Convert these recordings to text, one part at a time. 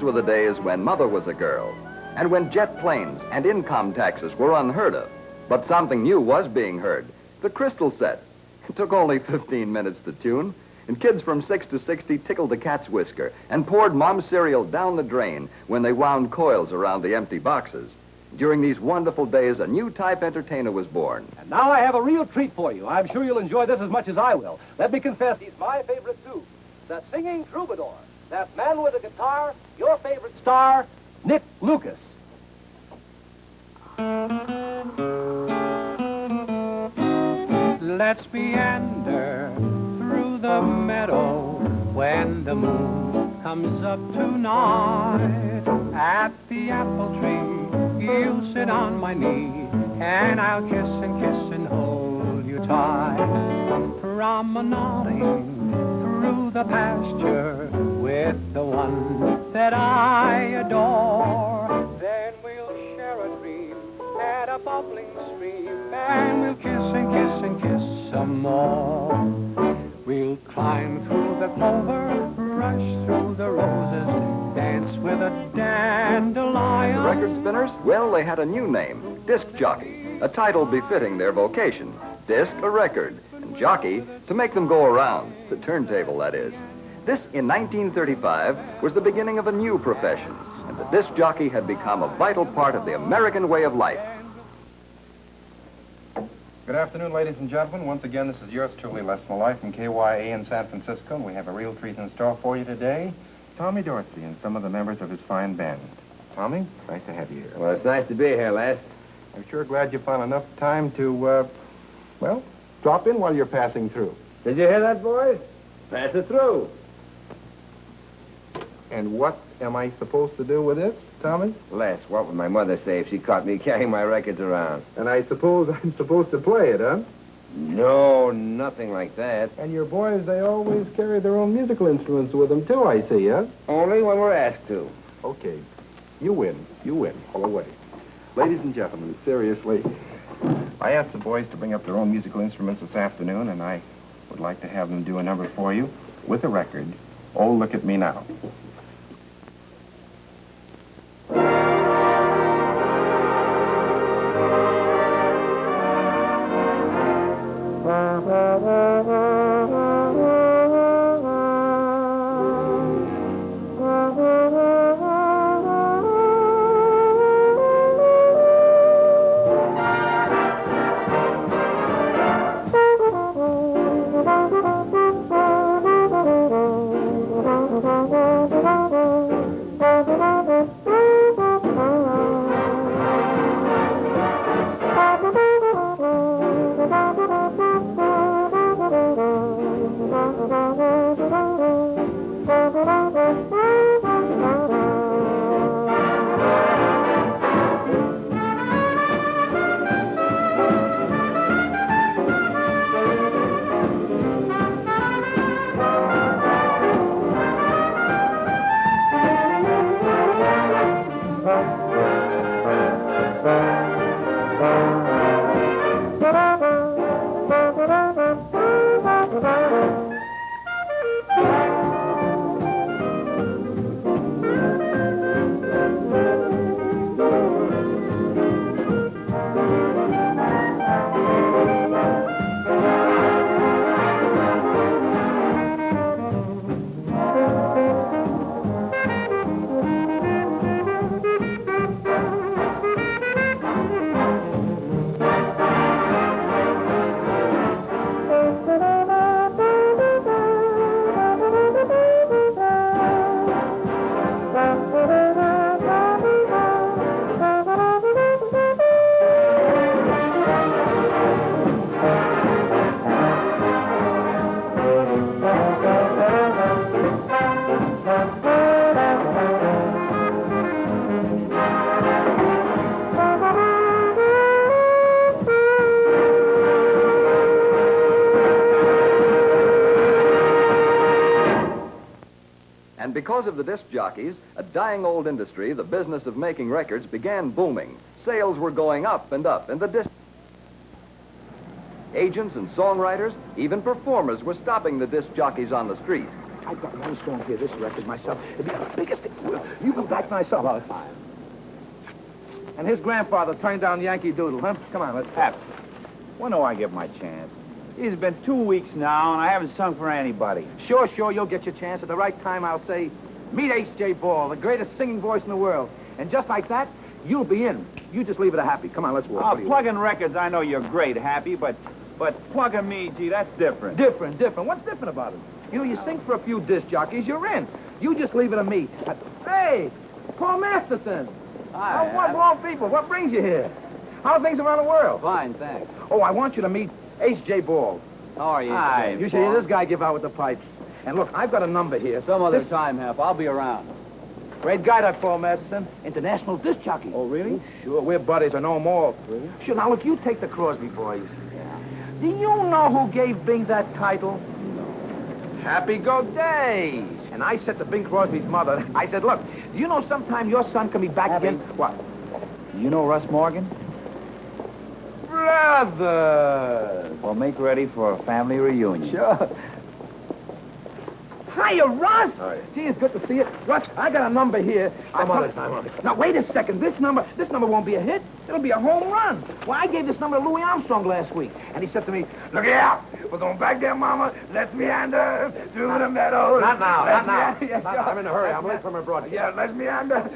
were the days when Mother was a girl, and when jet planes and income taxes were unheard of. But something new was being heard. The crystal set. It took only 15 minutes to tune, and kids from 6 to 60 tickled the cat's whisker and poured Mom's cereal down the drain when they wound coils around the empty boxes. During these wonderful days, a new type entertainer was born. And now I have a real treat for you. I'm sure you'll enjoy this as much as I will. Let me confess, he's my favorite, too. The singing troubadour. That man with a guitar, your favorite star, Nick Lucas. Let's meander through the meadow when the moon comes up tonight. At the apple tree, you'll sit on my knee, and I'll kiss and hold you tight. Promenading through the pasture with the one that I adore. Then we'll share a dream at a bubbling stream, and we'll kiss and kiss some more. We'll climb through the clover, rush through the roses, dance with a dandelion. The record spinners? Well, they had a new name, disc jockey, a title befitting their vocation. Disc, a record, and jockey, to make them go around, the turntable, that is. This, in 1935, was the beginning of a new profession, and the disc jockey had become a vital part of the American way of life. Good afternoon, ladies and gentlemen. Once again, this is yours truly, Les Malloy from KYA in San Francisco, and we have a real treat in store for you today. Tommy Dorsey and some of the members of his fine band. Tommy, nice to have you here. Well, it's nice to be here, Les. I'm sure glad you found enough time to, well, drop in while you're passing through. Did you hear that, boys? Pass it through. And what am I supposed to do with this, Tommy? Les, what would my mother say if she caught me carrying my records around? And I suppose I'm supposed to play it, huh? No, nothing like that. And your boys, they always carry their own musical instruments with them, too, I see, huh? Only when we're asked to. Okay. You win. You win. All the way. Ladies and gentlemen, seriously, I asked the boys to bring up their own musical instruments this afternoon, and I would like to have them do a number for you with a record. Oh, look at me now. Because of the disc jockeys, a dying old industry, the business of making records began booming. Sales were going up, and the disc... Agents and songwriters, even performers, were stopping the disc jockeys on the street. I've got one song here, this record myself. It'd be the biggest thing. You can back myself all the time. And his grandfather turned down Yankee Doodle, huh? Come on, let's have it. When do I get my chance? It's been 2 weeks now, and I haven't sung for anybody. Sure, you'll get your chance. At the right time, I'll say, meet H.J. Ball, the greatest singing voice in the world. And just like that, you'll be in. You just leave it a Happy. Come on, let's walk. Plugging records, I know you're great, Happy, but plugging me, gee, that's different. Different. What's different about it? You know, you sing for a few disc jockeys, you're in. You just leave it to me. Hey, Paul Masterson. Hi. What of all people? What brings you here? How are things around the world? Fine, thanks. Oh, I want you to meet H.J. Ball. How are you? Hi, You should hear this guy give out with the pipes. And look, I've got a number here. Some other time, Hap. I'll be around. Great guy, that Paul Masterson. International disc jockey. Oh, really? Sure, we're buddies. I know them all. Really? Sure, now look, you take the Crosby boys. Yeah. Do you know who gave Bing that title? No. Happy Go Days. And I said to Bing Crosby's mother, I said, look, do you know sometime your son can be back again? What? You know Russ Morgan? Brothers. Well, make ready for a family reunion. Sure. Hiya, Russ. Hi. Gee, it's good to see you. Russ, I got a number here. I'm on it. Now, wait a second. This number won't be a hit. It'll be a home run. Well, I gave this number to Louis Armstrong last week, and he said to me, look here, we're going back there, Mama. Let's meander through the meadows. Not now. Yeah, sure. I'm in a hurry. I'm late for my broadcast. Yeah, let's meander.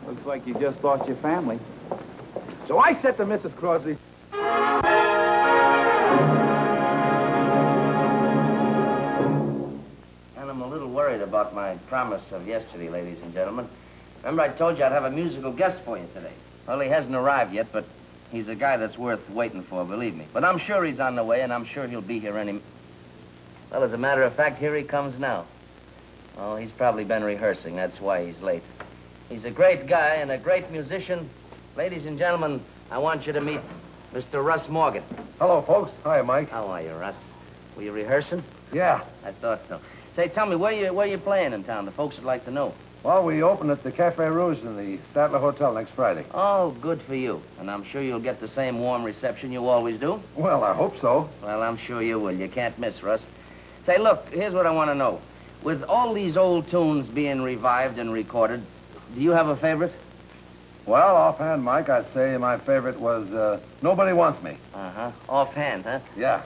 Looks like you just lost your family. So I said to Mrs. Crosby, And I'm a little worried about my promise of yesterday, ladies and gentlemen. Remember I told you I'd have a musical guest for you today. Well, he hasn't arrived yet, but he's a guy that's worth waiting for, believe me. But I'm sure he's on the way, and I'm sure he'll be here any... Well, as a matter of fact, here he comes now. Oh, he's probably been rehearsing. That's why he's late. He's a great guy and a great musician. Ladies and gentlemen, I want you to meet Mr. Russ Morgan. Hello, folks. Hi, Mike. How are you, Russ? Were you rehearsing? Yeah. I thought so. Say, tell me, where you playing in town? The folks would like to know. Well, we open at the Cafe Rouge in the Statler Hotel next Friday. Oh, good for you. And I'm sure you'll get the same warm reception you always do. Well, I hope so. Well, I'm sure you will. You can't miss, Russ. Say, look, here's what I want to know. With all these old tunes being revived and recorded, do you have a favorite? Well, offhand, Mike, I'd say my favorite was Nobody Wants Me. Uh-huh. Offhand, huh? Yeah.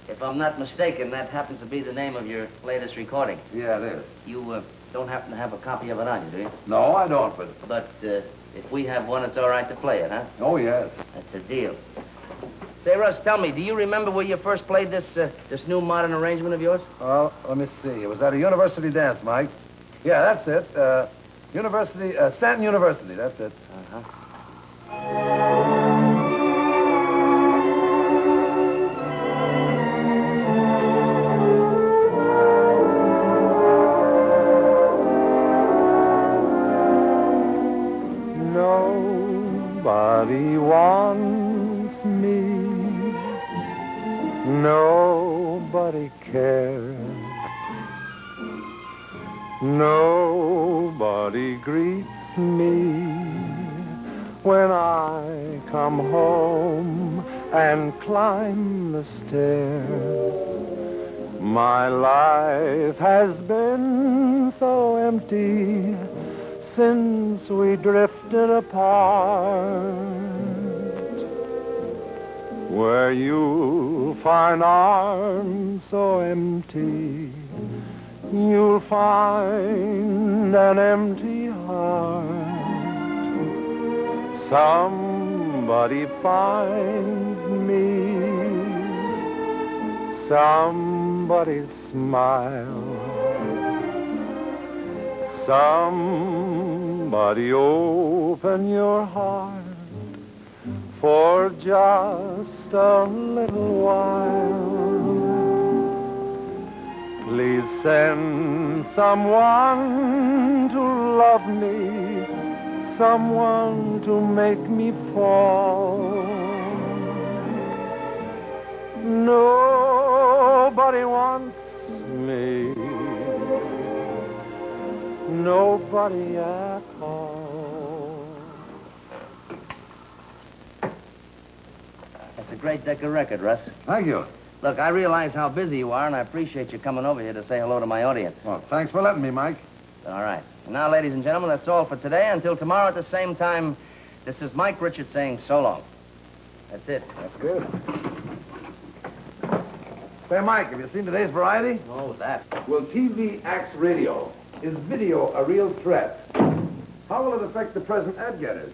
If I'm not mistaken, that happens to be the name of your latest recording. Yeah, it is. You don't happen to have a copy of it on you, do you? No, I don't, but... But if we have one, it's all right to play it, huh? Oh, yes. That's a deal. Say, Russ, tell me, do you remember where you first played this new modern arrangement of yours? Well, let me see. It was at a university dance, Mike. Yeah, that's it. Stanton University, that's it. Uh-huh. Nobody wants me. Nobody cares. Nobody greets me when I come home and climb the stairs. My life has been so empty since we drifted apart. Where you'll find arms so empty, you'll find an empty heart. Somebody find me, somebody smile, somebody open your heart for just a little while. Please send someone to love me, someone to make me fall. Nobody wants me, nobody at all. That's a great deck of record, Russ. Thank you. Look, I realize how busy you are, and I appreciate you coming over here to say hello to my audience. Well, thanks for letting me, Mike. All right. And now, ladies and gentlemen, that's all for today. Until tomorrow at the same time, this is Mike Richards saying so long. That's it. That's good. Say, Mike, have you seen today's Variety? Oh, that. Will TV axe radio? Is video a real threat? How will it affect the present ad getters?